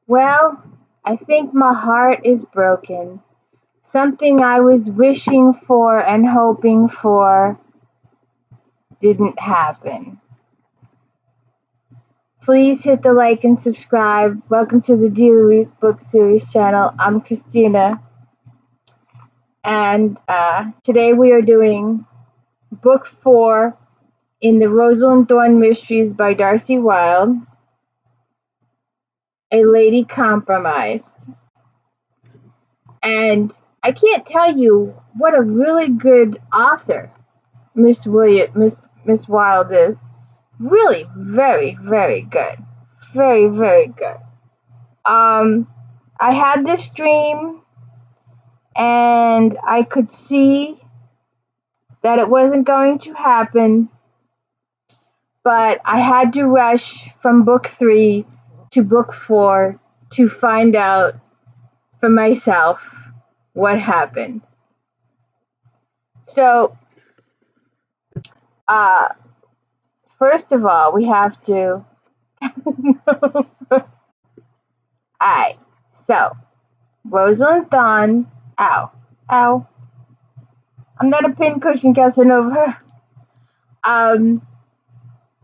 Well, I think my heart is broken. Something I was wishing for and hoping for didn't happen. Please hit the like and subscribe. Welcome to the D. Louise Book Series channel. I'm Christina, and today we are doing Book 4 in the Rosalind Thorne Mysteries by Darcie Wilde, A Lady Compromised. And I can't tell you what a really good author Miss Wilde is. Really, very, very good. Very, very good. I had this dream, and I could see that it wasn't going to happen, but I had to rush from book 3 to book 4 to find out for myself what happened. So, first of all, we have to. Alright, so Rosalind Thorne. Ow. Ow. I'm not a pincushion Casanova.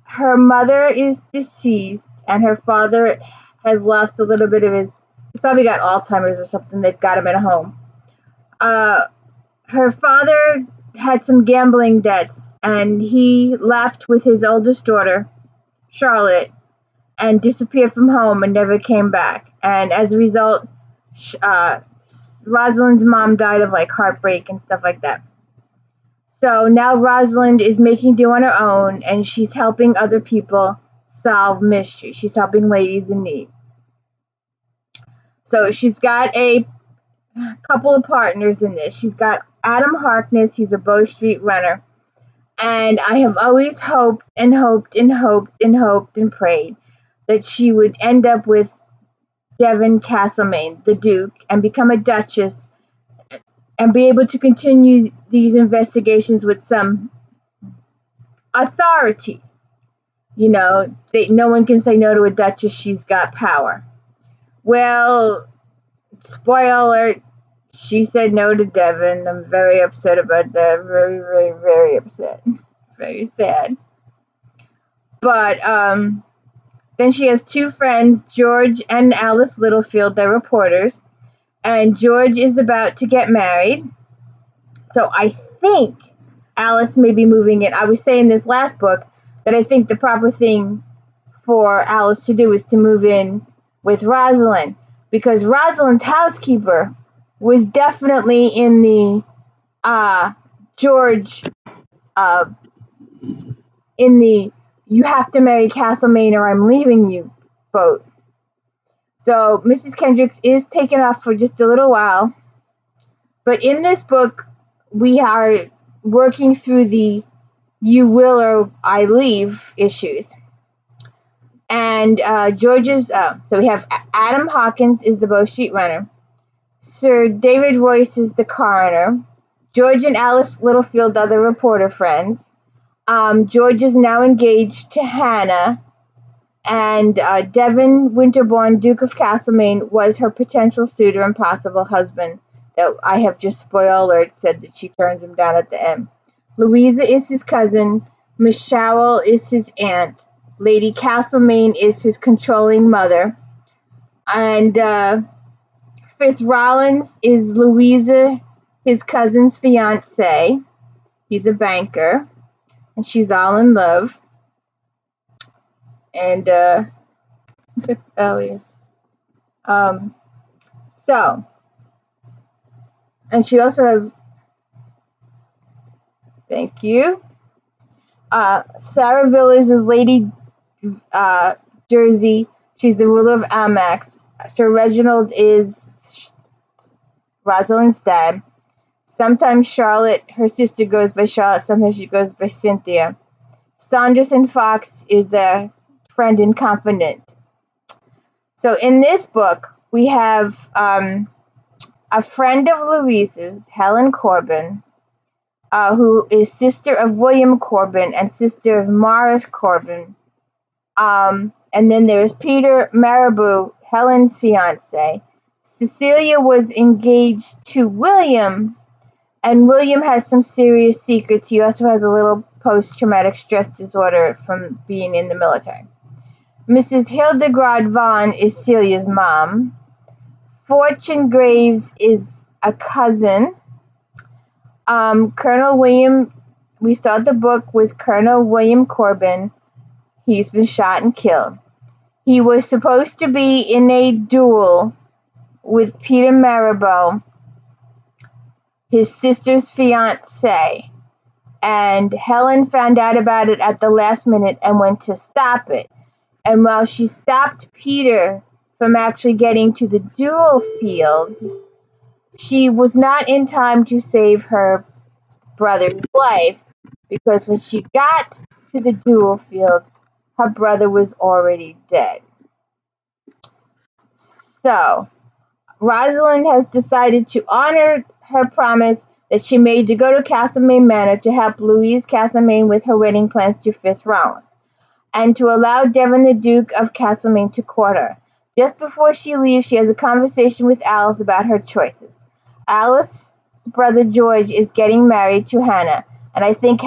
Her mother is deceased, and her father has lost a little bit of his. He's probably got Alzheimer's or something. They've got him at home. Her father had some gambling debts, and he left with his oldest daughter, Charlotte, and disappeared from home and never came back. And as a result, Rosalind's mom died of like heartbreak and stuff like that. So now Rosalind is making do on her own, and she's helping other people solve mysteries. She's helping ladies in need. So she's got a couple of partners in this. She's got Adam Harkness. He's a Bow Street runner. And I have always hoped and hoped and hoped and hoped and prayed that she would end up with Devon Castlemaine, the Duke, and become a Duchess and be able to continue these investigations with some authority. You know, no one can say no to a Duchess. She's got power. Well, spoiler alert, she said no to Devon. I'm very upset about that. Very, very, very upset. Very sad. But then she has two friends, George and Alice Littlefield. They're reporters. And George is about to get married. So I think Alice may be moving in. I was saying this last book that I think the proper thing for Alice to do is to move in with Rosalind, because Rosalind's housekeeper was definitely in the George in the you have to marry Castlemaine or I'm leaving you boat. So Mrs. Kendricks is taken off for just a little while. But in this book, we are working through the you will or I leave issues. And George's, so we have Adam Hawkins is the Bow Street runner. Sir David Royce is the coroner. George and Alice Littlefield are the reporter friends. George is now engaged to Hannah. And Devon Winterbourne, Duke of Castlemaine, was her potential suitor and possible husband. That I have just, spoiler alert, said that she turns him down at the end. Louisa is his cousin. Miss Showell is his aunt. Lady Castlemaine is his controlling mother. And Fifth Rollins is Louisa, his cousin's fiance. He's a banker. And she's all in love. And so, and she also have, thank you. Sarah Villas is Lady Jersey. She's the ruler of Almax. Sir Reginald is Rosalind's dad. Sometimes Charlotte, her sister, goes by Charlotte. Sometimes she goes by Cynthia. Saunderson Fox is a friend and confidant. So in this book, we have a friend of Louise's, Helen Corbin, who is sister of William Corbin and sister of Morris Corbin. And then there's Peter Marabou, Helen's fiance. Cecilia was engaged to William, and William has some serious secrets. He also has a little post-traumatic stress disorder from being in the military. Mrs. Hildegard Vaughn is Celia's mom. Fortune Graves is a cousin. Colonel William, we start the book with Colonel William Corbin. He's been shot and killed. He was supposed to be in a duel with Peter Marabou, his sister's fiancé, and Helen found out about it at the last minute and went to stop it. And while she stopped Peter from actually getting to the duel field, she was not in time to save her brother's life, because when she got to the duel field, her brother was already dead. So, Rosalind has decided to honor her promise that she made to go to Castlemaine Manor to help Louise Castlemaine with her wedding plans to Fitzrollins, and to allow Devon the Duke of Castlemaine to court her. Just before she leaves, she has a conversation with Alice about her choices. Alice's brother George is getting married to Hannah, and I think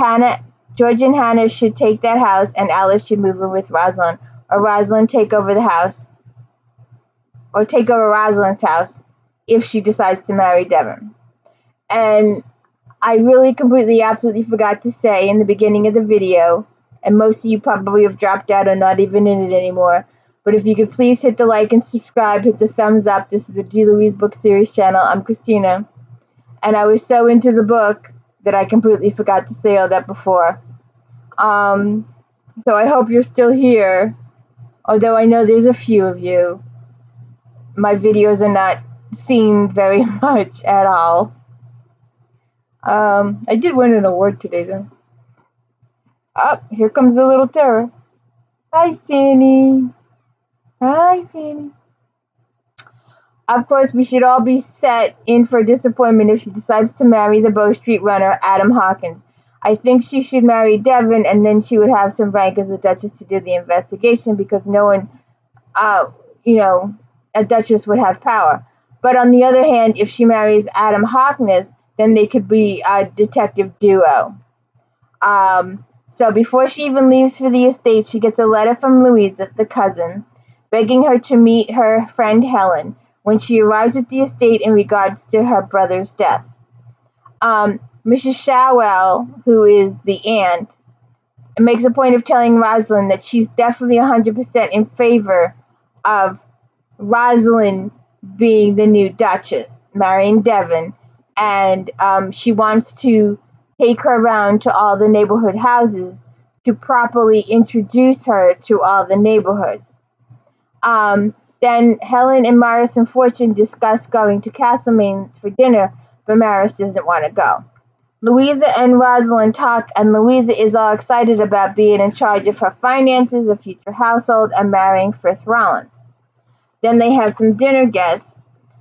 George and Hannah should take that house, and Alice should move in with Rosalind, or Rosalind take over the house, or take over Rosalind's house if she decides to marry Devon. And I really completely, absolutely forgot to say in the beginning of the video, and most of you probably have dropped out or not even in it anymore, but if you could please hit the like and subscribe, hit the thumbs up. This is the G. Louise Book Series channel. I'm Christina, and I was so into the book that I completely forgot to say all that before. So I hope you're still here, although I know there's a few of you. My videos are not seen very much at all. I did win an award today, though. Oh, here comes the little terror. Hi, Fanny. Hi, Fanny. Of course, we should all be set in for disappointment if she decides to marry the Bow Street runner, Adam Hawkins. I think she should marry Devon, and then she would have some rank as a Duchess to do the investigation, because no one, a Duchess would have power. But on the other hand, if she marries Adam Harkness, then they could be a detective duo. So before she even leaves for the estate, she gets a letter from Louisa, the cousin, begging her to meet her friend Helen when she arrives at the estate in regards to her brother's death. Mrs. Showell, who is the aunt, makes a point of telling Rosalind that she's definitely 100% in favor of Rosalind being the new Duchess, marrying Devon, and she wants to take her around to all the neighborhood houses to properly introduce her to all the neighborhoods. Then Helen and Maris and Fortune discuss going to Castlemaine for dinner, but Maris doesn't want to go. Louisa and Rosalind talk, and Louisa is all excited about being in charge of her finances, a future household, and marrying Fitzrollins. Then they have some dinner guests: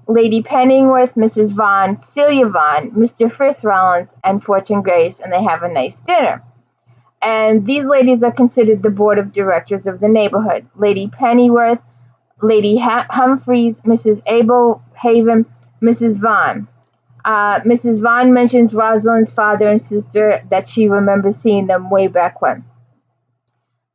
Lady Penningworth, Mrs. Vaughn, Celia Vaughn, Mr. Fitzrollins, and Fortune Grace, and they have a nice dinner. And these ladies are considered the board of directors of the neighborhood: Lady Pennyworth, Lady Humphreys, Mrs. Abel Haven, Mrs. Vaughn. Mrs. Vaughn mentions Rosalind's father and sister, that she remembers seeing them way back when.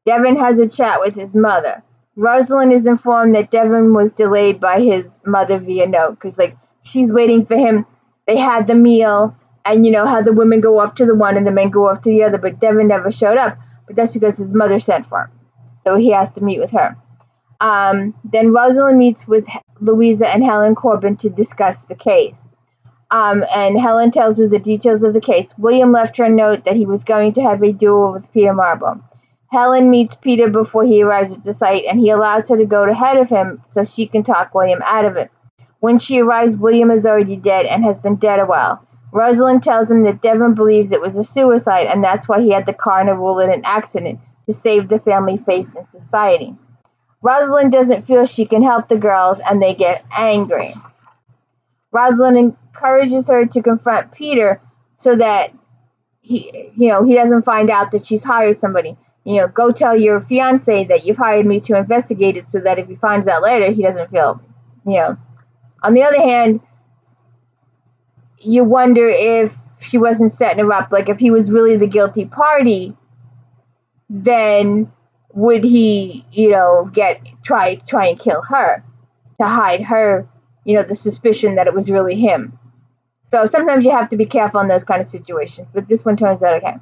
Devon has a chat with his mother. Rosalind is informed that Devon was delayed by his mother via note, because she's waiting for him. They had the meal, and you know how the women go off to the one and the men go off to the other, but Devon never showed up. But that's because his mother sent for him, so he has to meet with her. Then Rosalind meets with Louisa and Helen Corbin to discuss the case. And Helen tells her the details of the case. William left her a note that he was going to have a duel with Peter Marble. Helen meets Peter before he arrives at the site, and he allows her to go ahead of him so she can talk William out of it. When she arrives, William is already dead and has been dead a while. Rosalind tells him that Devon believes it was a suicide, and that's why he had the coroner rule it an accident, to save the family face in society. Rosalind doesn't feel she can help the girls, and they get angry. Rosalind encourages her to confront Peter so that he doesn't find out that she's hired somebody. go tell your fiance that you've hired me to investigate it so that if he finds out later, he doesn't feel, On the other hand, you wonder if she wasn't setting him up. Like, if he was really the guilty party, then would he, try and kill her to hide her, the suspicion that it was really him. So sometimes you have to be careful in those kind of situations, but this one turns out okay.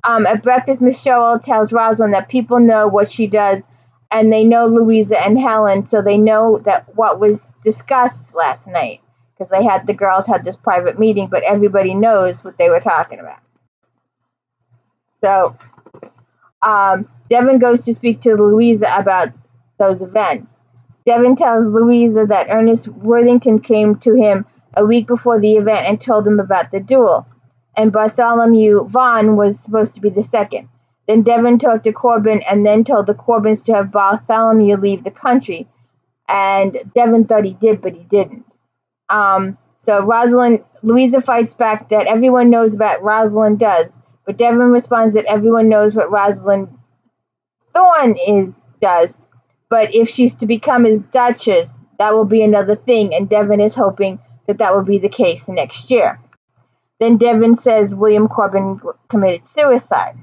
At breakfast, Miss Showell tells Rosalind that people know what she does, and they know Louisa and Helen, so they know that what was discussed last night, because the girls had this private meeting, but everybody knows what they were talking about. So Devin goes to speak to Louisa about those events. Devin tells Louisa that Ernest Worthington came to him a week before the event and told him about the duel, and Bartholomew Vaughan was supposed to be the second. Then Devin talked to Corbin and then told the Corbins to have Bartholomew leave the country, and Devin thought he did, but he didn't. So Louisa fights back that everyone knows about Rosalind does, but Devin responds that everyone knows what Rosalind Thorne does, but if she's to become his Duchess, that will be another thing, and Devin is hoping that will be the case next year. Then Devin says William Corbin committed suicide.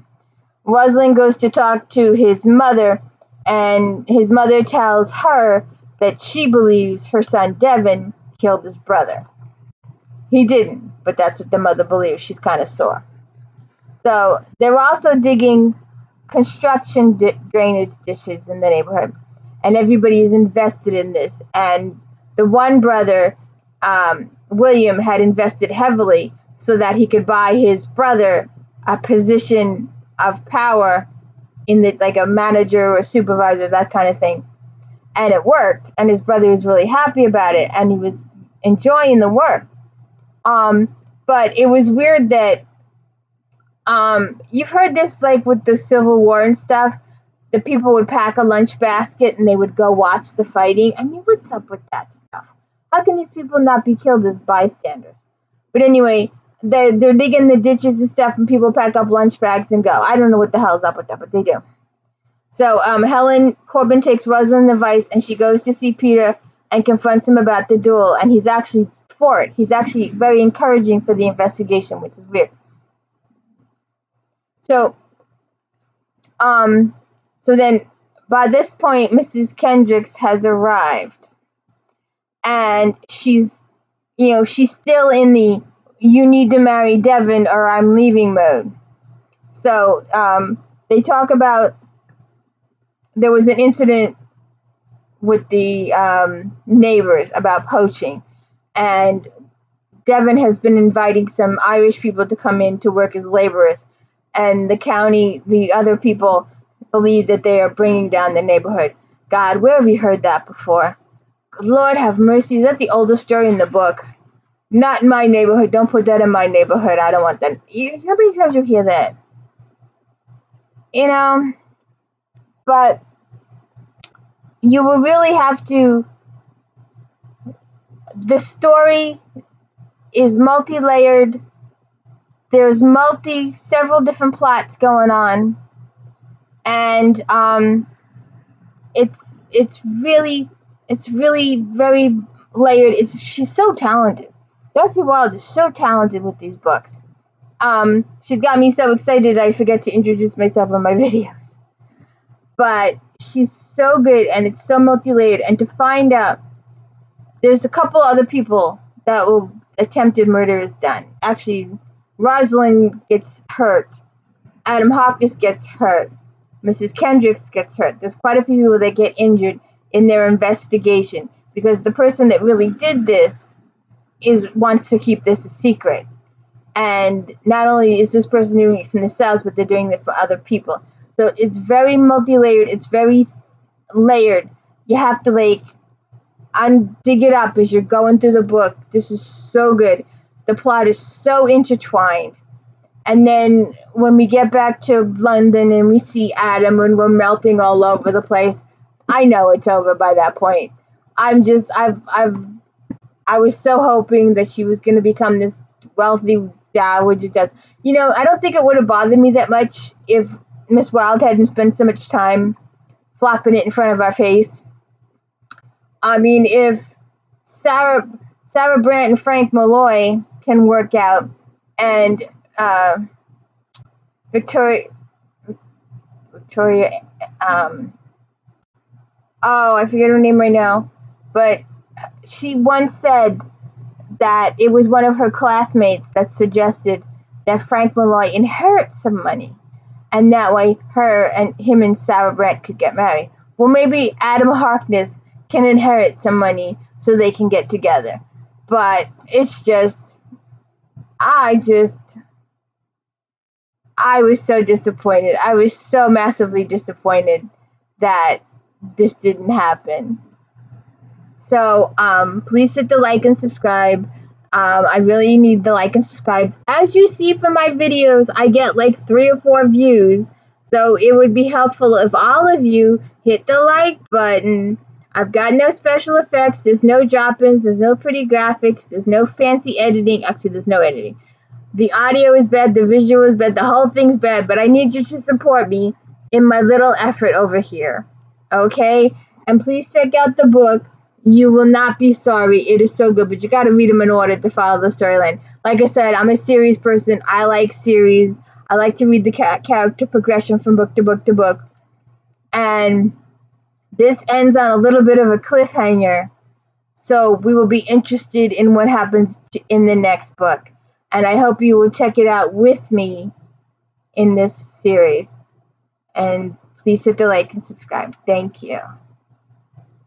Rosalind goes to talk to his mother, and his mother tells her that she believes her son Devin killed his brother. He didn't, but that's what the mother believes. She's kind of sore. So they're also digging construction drainage ditches in the neighborhood, and everybody is invested in this. And the one brother, William, had invested heavily so that he could buy his brother a position of power in like a manager or supervisor, that kind of thing. And it worked, and his brother was really happy about it, and he was enjoying the work. But it was weird that you've heard this, like with the Civil War and stuff, the people would pack a lunch basket and they would go watch the fighting. I mean, what's up with that stuff? How can these people not be killed as bystanders? But anyway, they're digging the ditches and stuff, and people pack up lunch bags and go. I don't know what the hell's up with that, but they do. So Helen Corbin takes Rosalind advice, and she goes to see Peter and confronts him about the duel, and he's actually for it. He's actually very encouraging for the investigation, which is weird. So then by this point, Mrs. Kendricks has arrived, and she's still in the "you need to marry Devin or I'm leaving" mode. So they talk about there was an incident with the neighbors about poaching, and Devin has been inviting some Irish people to come in to work as laborers, and the other people believe that they are bringing down the neighborhood. God, where have you heard that before? Lord have mercy. Is that the oldest story in the book? Not in my neighborhood. Don't put that in my neighborhood. I don't want that. How many times you hear that? But you will really have to. The story is multi-layered. There's several different plots going on, and it's really very layered. She's so talented. Darcie Wilde is so talented with these books. She's got me so excited I forget to introduce myself on my videos. But she's so good, and it's so multi-layered. And to find out, there's a couple other people that attempted murder is done. Actually, Rosalind gets hurt. Adam Hawkins gets hurt. Mrs. Kendricks gets hurt. There's quite a few people that get injured in their investigation because the person that really did this wants to keep this a secret. And not only is this person doing it from themselves, but they're doing it for other people. So it's very multi-layered. It's very layered. You have to dig it up as you're going through the book. This is so good. The plot is so intertwined. And then when we get back to London and we see Adam and we're melting all over the place, I know it's over by that point. I was so hoping that she was going to become this wealthy dowager. I don't think it would have bothered me that much if Miss Wilde hadn't spent so much time flopping it in front of our face. I mean, if Sarah Brandt and Frank Malloy can work out, and Victoria, oh, I forget her name right now, but she once said that it was one of her classmates that suggested that Frank Malloy inherit some money, and that way him and Sarah Brandt could get married. Well, maybe Adam Harkness can inherit some money so they can get together. But it's just, I was so disappointed. I was so massively disappointed that this didn't happen. So please hit the like and subscribe. I really need the like and subscribes. As you see from my videos, I get like 3 or 4 views. So it would be helpful if all of you hit the like button. I've got no special effects. There's no drop-ins. There's no pretty graphics. There's no fancy editing. Actually, there's no editing. The audio is bad. The visual is bad. The whole thing's bad. But I need you to support me in my little effort over here. Okay? And please check out the book. You will not be sorry. It is so good, but you got to read them in order to follow the storyline. Like I said, I'm a series person. I like series. I like to read the character progression from book to book to book. And this ends on a little bit of a cliffhanger. So we will be interested in what happens in the next book. And I hope you will check it out with me in this series. And please hit the like and subscribe. Thank you.